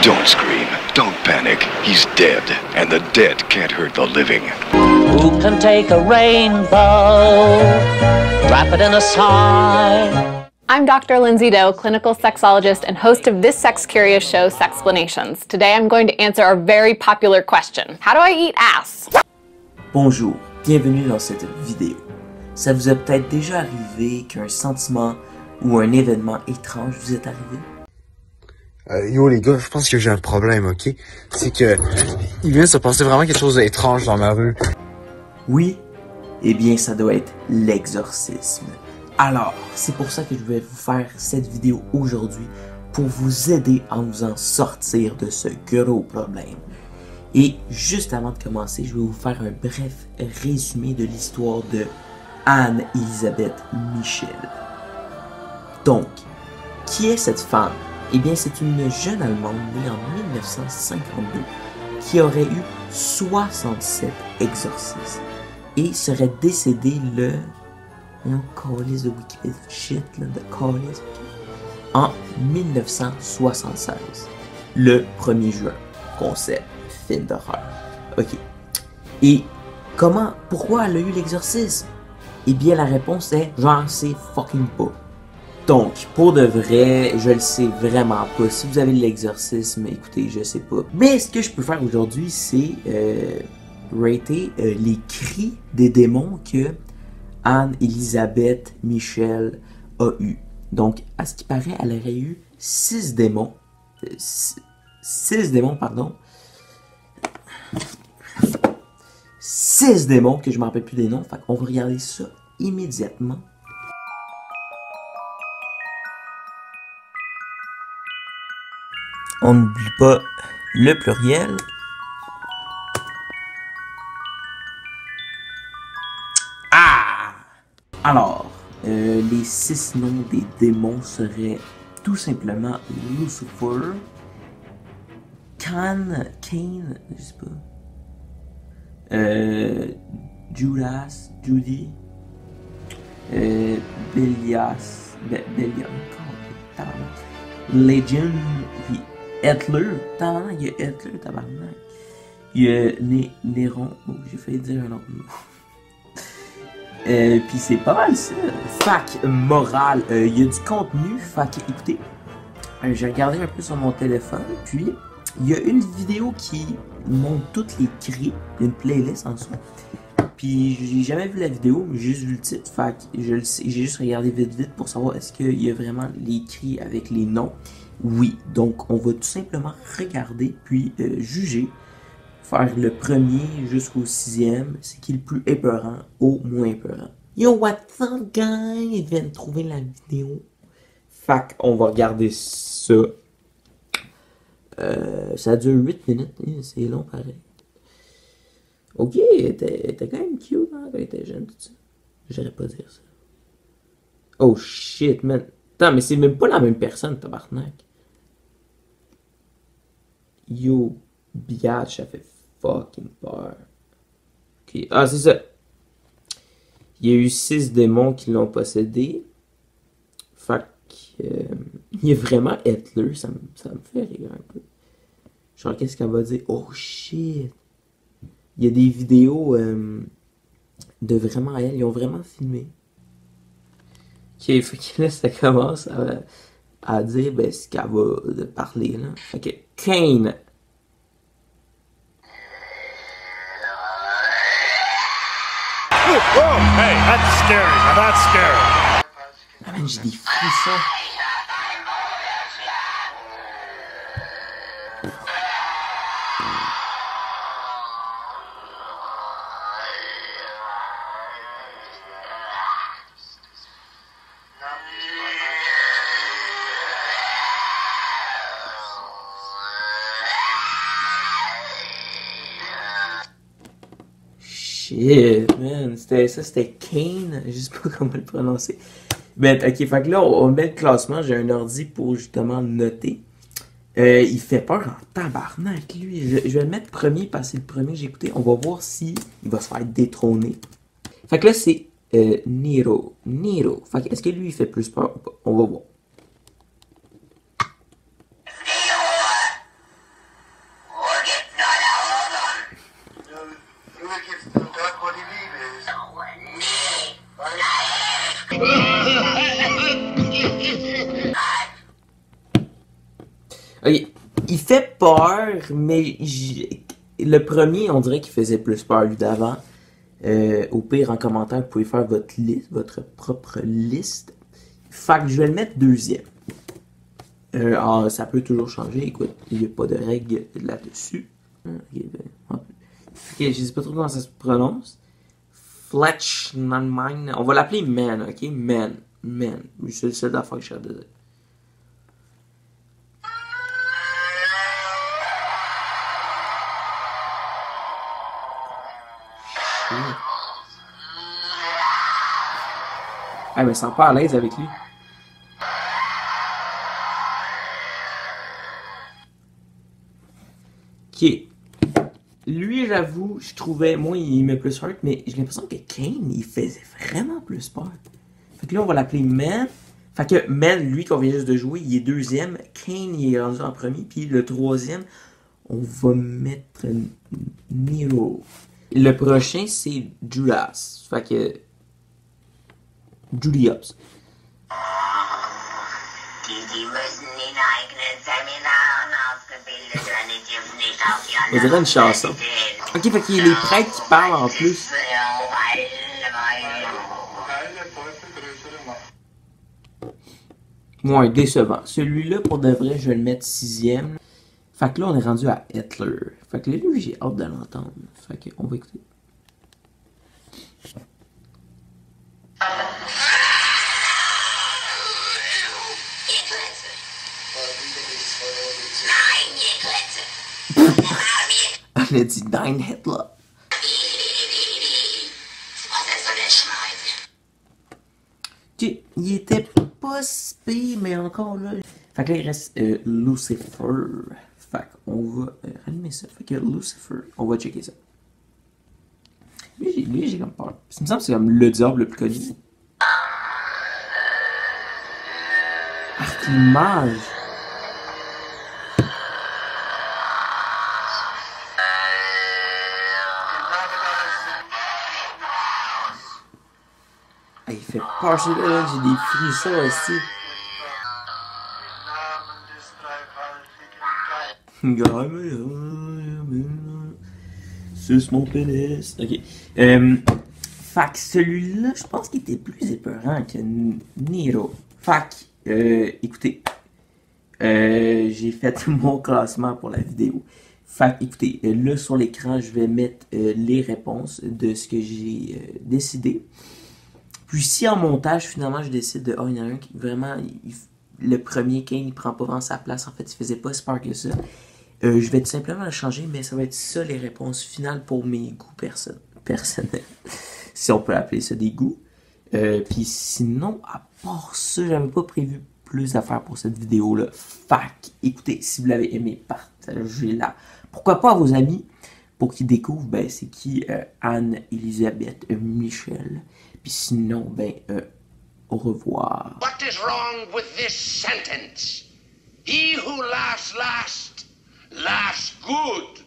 Don't scream. Don't panic. He's dead, and the dead can't hurt the living. Who can take a rainbow, wrap it in a sigh? I'm Dr. Lindsay Doe, clinical sexologist and host of this sex-curious show, Sexplanations. Today I'm going to answer a very popular question. How do I eat ass? Bonjour, bienvenue dans cette vidéo. Ça vous est peut-être déjà arrivé qu'un sentiment ou un événement étrange vous est arrivé? Yo les gars, je pense que j'ai un problème, ok? C'est que il vient de se passer vraiment quelque chose d'étrange dans ma rue. Oui, eh bien ça doit être l'exorcisme. Alors, c'est pour ça que je vais vous faire cette vidéo aujourd'hui, pour vous aider à vous en sortir de ce gros problème. Et juste avant de commencer, je vais vous faire un bref résumé de l'histoire de Anne-Elisabeth Michel. Donc, qui est cette femme? Eh bien, c'est une jeune Allemande née en 1952 qui aurait eu 67 exorcismes et serait décédée le... calice de Wikipédia, shit, là, de calice, en 1976, le 1er juin. Concept, film d'horreur. Ok. Et pourquoi elle a eu l'exorcisme? Eh bien, la réponse est, j'en sais fucking pas. Donc, pour de vrai, je le sais vraiment pas. Si vous avez l'exorcisme, écoutez, je sais pas. Mais ce que je peux faire aujourd'hui, c'est rater les cris des démons que Anne-Elisabeth Michel a eu. Donc, à ce qui paraît, elle aurait eu 6 démons. 6 démons, pardon. 6 démons, que je ne me rappelle plus des noms. Fait qu'on va regarder ça immédiatement. On n'oublie pas le pluriel. Ah! Alors, les 6 noms des démons seraient tout simplement Lucifer, Cain, je sais pas, Judas, Judy, Bélias, Legion, Hitler, il y a Hitler, tabarnak. Il y a Néron, oh, j'ai failli dire un autre mot. Puis c'est pas mal ça. Fac moral, il y a du contenu. Fac, écoutez, j'ai regardé un peu sur mon téléphone, puis il y a une vidéo qui montre toutes les cris, une playlist en soi. Puis j'ai jamais vu la vidéo, mais j'ai juste vu le titre. Fac, je le sais, j'ai juste regardé vite pour savoir est-ce qu'il y a vraiment les cris avec les noms. Oui, donc on va tout simplement regarder, puis juger, faire le premier jusqu'au 6e, c'est qui le plus épeurant au moins épeurant. Yo, what's up, guys? Je viens de trouver la vidéo. Fac, on va regarder ça. Ça dure 8 minutes, c'est long pareil. Ok, t'es quand même cute hein, quand t'étais jeune, tout ça. J'aurais pas dire ça. Oh shit, man. Attends, mais c'est même pas la même personne, tabarnak. Yo, biatch, ça fait fucking peur. Ok, ah, c'est ça. Il y a eu 6 démons qui l'ont possédé. Fait que, il y a vraiment Hitler, ça me fait rire un peu. Genre, qu'est-ce qu'elle va dire? Oh shit! Il y a des vidéos de vraiment elle, ils ont vraiment filmé. Ok, fait que là, ça commence à dire ben, ce qu'elle va parler, là. Fait que, Cain. Whoa, hey, that's scary. Now that's scary. Ah man, j'ai des frissons. Shit, man. C'était Cain. Je sais pas comment le prononcer. Ben, ok, fait que là, on met le classement. J'ai un ordi pour justement noter. Il fait peur en tabarnak, lui. Je vais le mettre premier parce que c'est le premier que j'ai écouté. On va voir si il va se faire détrôner. Fait que là, c'est Nero. Fait que est-ce que lui, il fait plus peur ou pas? On va voir. Ok, il fait peur, mais le premier, on dirait qu'il faisait plus peur lui d'avant. Au pire, en commentaire, vous pouvez faire votre liste, votre propre liste. Fait que je vais le mettre deuxième. Ça peut toujours changer, écoute, il n'y a pas de règle là-dessus. Ok, je sais pas trop comment ça se prononce. Fletchman, on va l'appeler Man, ok? Man. C'est le seul affaire que je cherche de dire. Ah, mais sens pas à l'aise avec lui. Ok. Lui, j'avoue, je trouvais, moi, il met plus hurt, mais j'ai l'impression que Kane, il faisait vraiment plus peur. Fait que là, on va l'appeler Man. Fait que Man, lui, qu'on vient juste de jouer, il est deuxième. Kane, il est rendu en premier. Puis le troisième, on va mettre Nero. Le prochain, c'est Judas. Fait que... Julius. On dirait une chanson. Ok, fait qu'il y a les prêtres qui parlent en plus. Ouais, décevant. Celui-là, pour de vrai, je vais le mettre sixième. Fait que là, on est rendu à Hitler. Fait que là, lui, j'ai hâte de l'entendre. Fait que, on va écouter. On a dit Nein Hitler. Ok, il était pas spé, mais encore là. Fait que là, il reste Lucifer. Fait qu'on va rallumer ça. Fait que Lucifer, on va checker ça. Lui, j'ai comme peur. Ça me semble que c'est comme le diable le plus connu. Ah, l'image! Ah, il fait peur celui-là, j'ai des frissons aussi. Suce mon pénis. Ok. Fait que celui-là, je pense qu'il était plus épeurant que Nero. Fait que, écoutez, j'ai fait mon classement pour la vidéo. Fait que, écoutez, là sur l'écran, je vais mettre les réponses de ce que j'ai décidé. Puis si en montage, finalement, je décide de... Oh, il y en a un qui, vraiment, le premier Kane, il prend pas vraiment sa place. En fait, il faisait pas si peur que ça. Je vais tout simplement le changer, mais ça va être ça les réponses finales pour mes goûts personnels. Si on peut appeler ça des goûts. Puis sinon, à part ça, j'avais pas prévu plus d'affaires pour cette vidéo-là. Fac, écoutez, si vous l'avez aimé, partagez-la. Pourquoi pas à vos amis pour qu'ils découvrent, ben, c'est qui Anne-Elisabeth Michel. Puis sinon, ben, au revoir. What is wrong with this sentence? He who laughs last, laughs good.